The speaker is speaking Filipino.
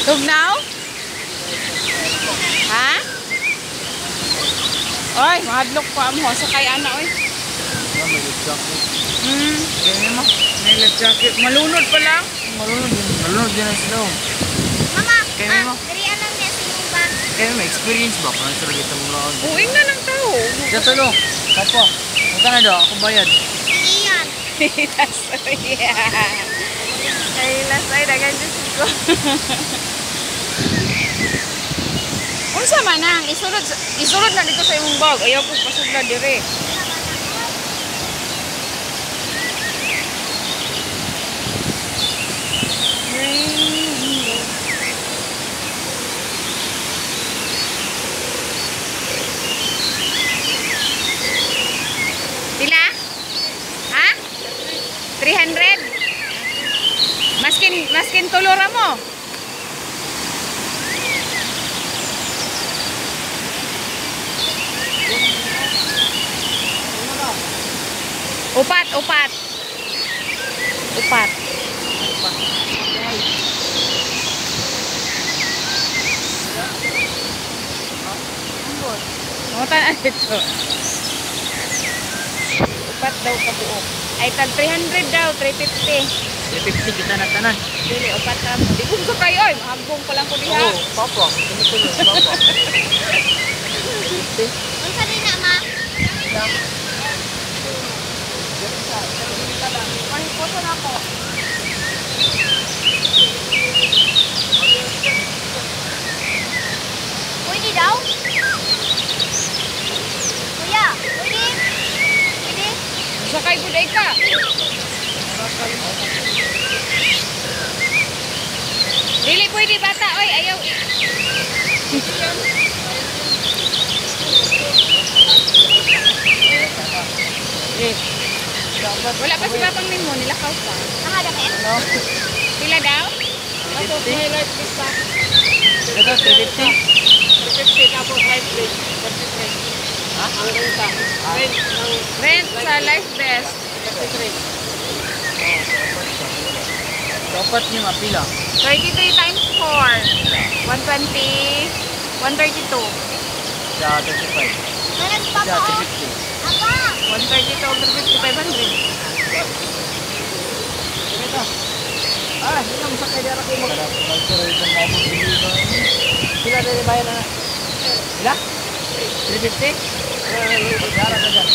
Tugnaw? Ha? Oy, mahadlok pa mo. Sakay ana, oy. May life jacket. Kaya mo. May life jacket. Malunod pa lang. Malunod din ang sila. Mama, Kaya mo. dirian lang niya sa imong bag. Kaya may experience ba? Kung sa kita mo lang. Uwing na ng tao. Dito no. Papa. Punta na daw. Ako bayad. Iyan. Ay, lasay. Dagan Diyos ko. Unsa man ang isulod na dito sa imong bag. Ayaw ko pasudla dire. Pila? Ha? 300? Maskin tulura mo. Upat. Mutan ito. Upat daw kabuok. Ay tag 300 daw, 350. 350 kita na tanan. Dili upat na mo. Di ko sa kayo oy, mahambong pa lang ko diha. Oo, papa. Tumutuloy, papa. Unsa din na, ma? Mahimposo na ako. Pwede daw? Kuya, pwede? Pwede? Sakay buday ka. Dili pwede bata oy, ayaw. Wala pa si Papang Nimo, nilakaw pa. Nakadami? Pila daw? Ako, may light fish pa. Ito, 350. 350 tapos light fish. 43. Ha? Ang renta. Rent sa life vest. 33. Dapat niyo mapila. 33 times 4. 120. 132. Sa 35. Manag pa Sa ko. 350. Apa? 132 over 50, 500. Ah, hindi na masakay dara ko mo. Nagtuloy itong mabot dili ba? Sila na bayad na. Sila? 350? Dara ka dyan.